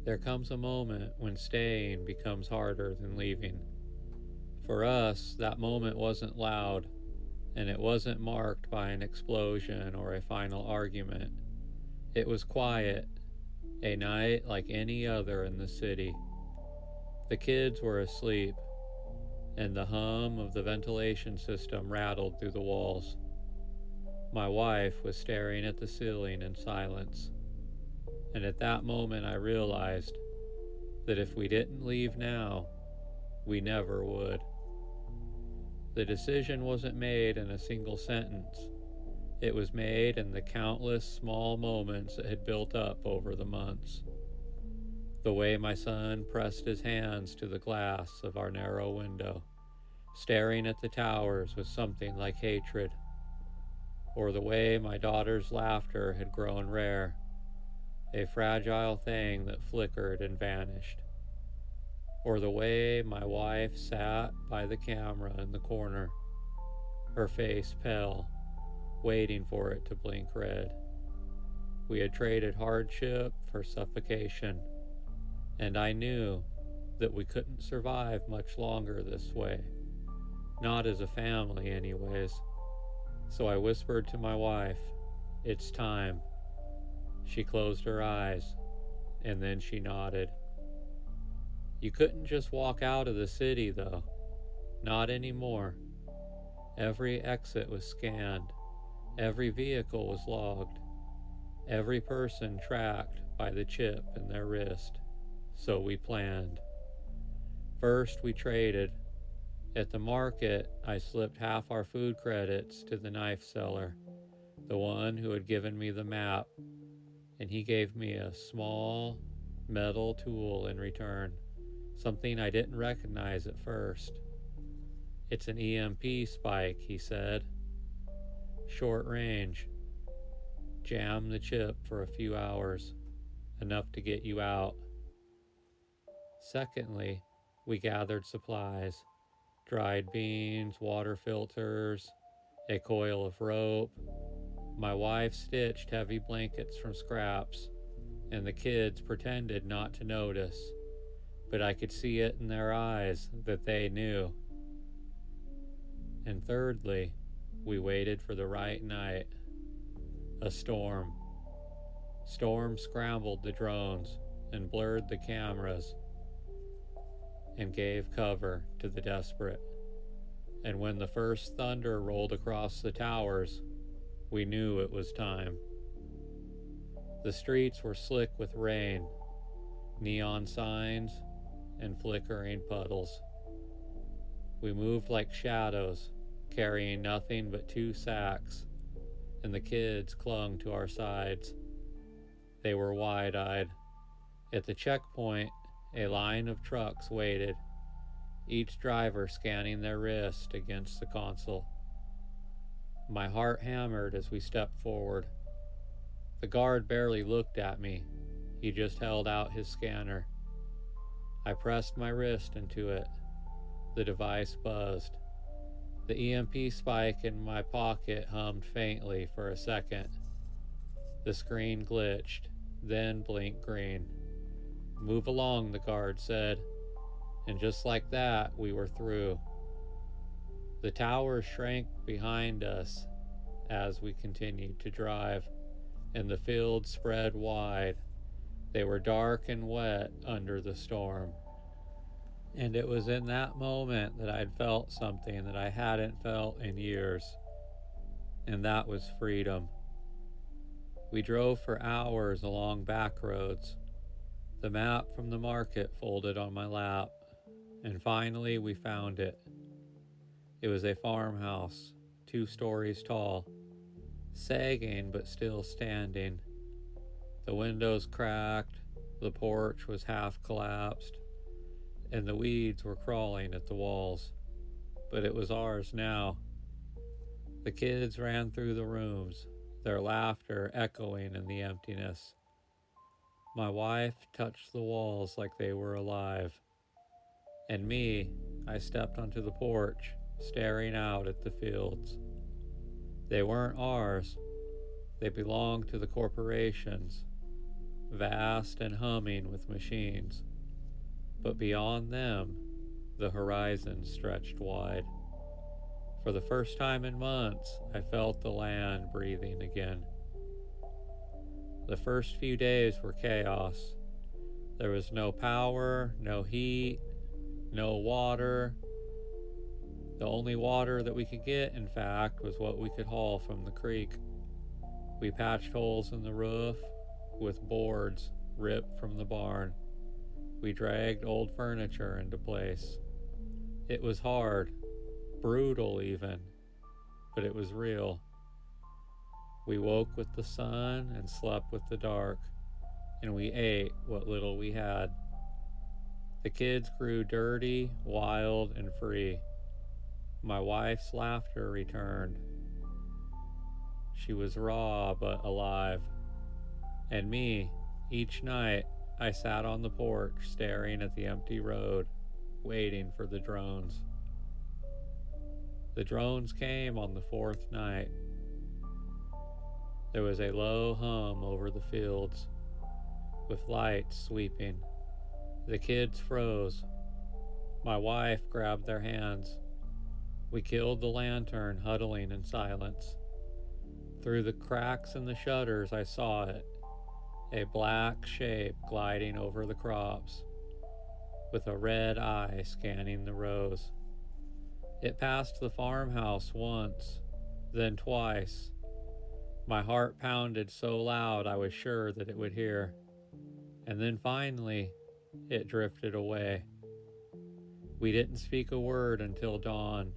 There comes a moment when staying becomes harder than leaving. For us, that moment wasn't loud, and it wasn't marked by an explosion or a final argument. It was quiet, a night like any other in the city. The kids were asleep, and the hum of the ventilation system rattled through the walls. My wife was staring at the ceiling in silence, and at that moment I realized that if we didn't leave now, we never would. The decision wasn't made in a single sentence. It was made in the countless small moments that had built up over the months. The way my son pressed his hands to the glass of our narrow window, staring at the towers with something like hatred, or the way my daughter's laughter had grown rare, a fragile thing that flickered and vanished, or the way my wife sat by the camera in the corner, her face pale, waiting for it to blink red. We had traded hardship for suffocation, and I knew that we couldn't survive much longer this way, not as a family anyways. So I whispered to my wife, "It's time." She closed her eyes, and then she nodded. You couldn't just walk out of the city, though. Not anymore. Every exit was scanned. Every vehicle was logged. Every person tracked by the chip in their wrist. So we planned. First, we traded. At the market, I slipped half our food credits to the knife seller, the one who had given me the map, and he gave me a small metal tool in return, something I didn't recognize at first. "It's an EMP spike," he said. "Short range. Jam the chip for a few hours, enough to get you out." Secondly, we gathered supplies. Dried beans, water filters, a coil of rope. My wife stitched heavy blankets from scraps, and the kids pretended not to notice, but I could see it in their eyes that they knew. And thirdly, we waited for the right night. A storm. Storm scrambled the drones and blurred the cameras and gave cover to the desperate. And when the first thunder rolled across the towers, we knew it was time. The streets were slick with rain, neon signs, and flickering puddles. We moved like shadows, carrying nothing but 2 sacks, and the kids clung to our sides. They were wide-eyed. At the checkpoint, a line of trucks waited, each driver scanning their wrist against the console. My heart hammered as we stepped forward. The guard barely looked at me. He just held out his scanner. I pressed my wrist into it. The device buzzed. The EMP spike in my pocket hummed faintly for a second. The screen glitched, then blinked green. "Move along," the guard said, and just like that, we were through. The tower shrank behind us as we continued to drive, and the fields spread wide. They were dark and wet under the storm. And it was in that moment that I'd felt something that I hadn't felt in years, and that was freedom. We drove for hours along back roads, the map from the market folded on my lap, and finally we found it. It was a farmhouse, 2 stories tall, sagging but still standing. The windows cracked, the porch was half collapsed, and the weeds were crawling at the walls. But it was ours now. The kids ran through the rooms, their laughter echoing in the emptiness. My wife touched the walls like they were alive. And me, I stepped onto the porch, staring out at the fields. They weren't ours. They belonged to the corporations. vast and humming with machines. But beyond them, the horizon stretched wide. For the first time in months, I felt the land breathing again. The first few days were chaos. There was no power, no heat, no water. The only water that we could get, in fact, was what we could haul from the creek. We patched holes in the roof with boards ripped from the barn. We dragged old furniture into place. It was hard, brutal even, but it was real. We woke with the sun and slept with the dark, and we ate what little we had. The kids grew dirty, wild, and free. My wife's laughter returned. She was raw but alive. And me, each night, I sat on the porch staring at the empty road, waiting for the drones. The drones came on the fourth night. There was a low hum over the fields, with lights sweeping. The kids froze. My wife grabbed their hands. We killed the lantern, huddling in silence. Through the cracks in the shutters, I saw it, a black shape gliding over the crops, with a red eye scanning the rows. It passed the farmhouse once, then twice. My heart pounded so loud I was sure that it would hear. And then finally, it drifted away. We didn't speak a word until dawn.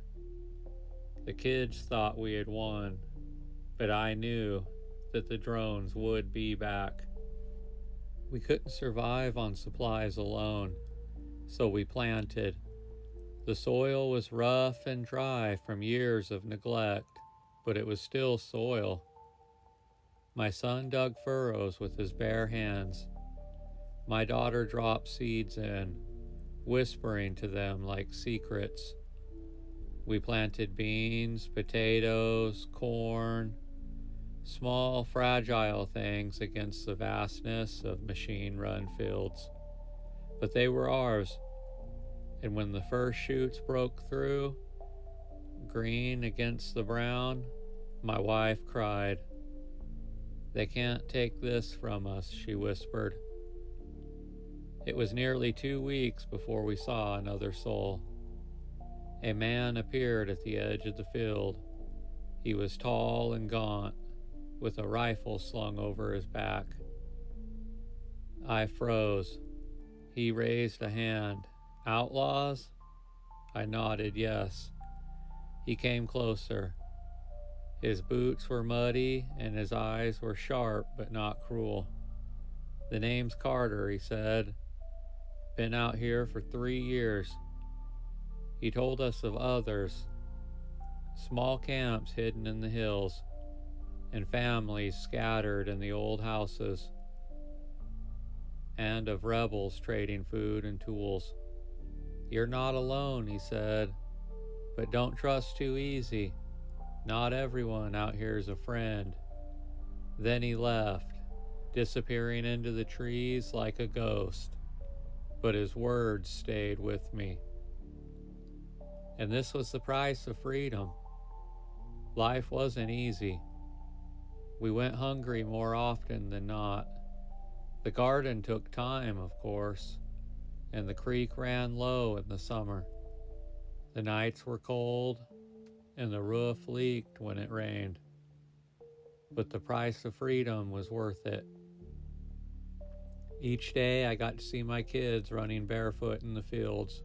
The kids thought we had won, but I knew that the drones would be back. We couldn't survive on supplies alone, so we planted. The soil was rough and dry from years of neglect, but it was still soil. My son dug furrows with his bare hands. My daughter dropped seeds in, whispering to them like secrets. We planted beans, potatoes, corn, small, fragile things against the vastness of machine-run fields. But they were ours, and when the first shoots broke through, green against the brown, my wife cried. "They can't take this from us," she whispered. It was nearly 2 weeks before we saw another soul. A man appeared at the edge of the field. He was tall and gaunt, with a rifle slung over his back. I froze. He raised a hand. "Outlaws?" I nodded yes. He came closer. His boots were muddy and his eyes were sharp but not cruel. "The name's Carter," he said. "Been out here for 3 years. He told us of others, small camps hidden in the hills, and families scattered in the old houses, and of rebels trading food and tools. You're not alone," he said, "but don't trust too easy. Not everyone out here is a friend." Then he left, disappearing into the trees like a ghost, but his words stayed with me. And this was the price of freedom. Life wasn't easy. We went hungry more often than not. The garden took time, of course, and the creek ran low in the summer. The nights were cold, and the roof leaked when it rained. But the price of freedom was worth it. Each day I got to see my kids running barefoot in the fields.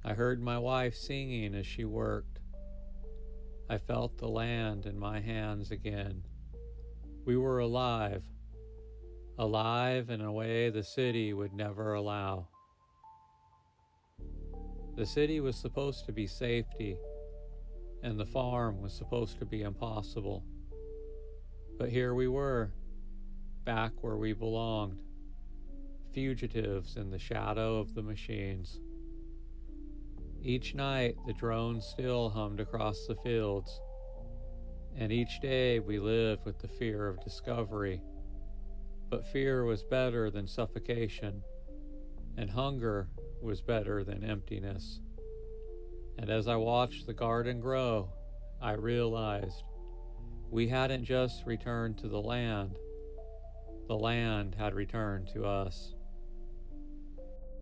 I heard my wife singing as she worked. I felt the land in my hands again. We were alive in a way the city would never allow. The city was supposed to be safety, and the farm was supposed to be impossible. But here we were, back where we belonged, fugitives in the shadow of the machines. Each night the drones still hummed across the fields, and each day we lived with the fear of discovery. But fear was better than suffocation, and hunger was better than emptiness. And as I watched the garden grow, I realized we hadn't just returned to the land had returned to us.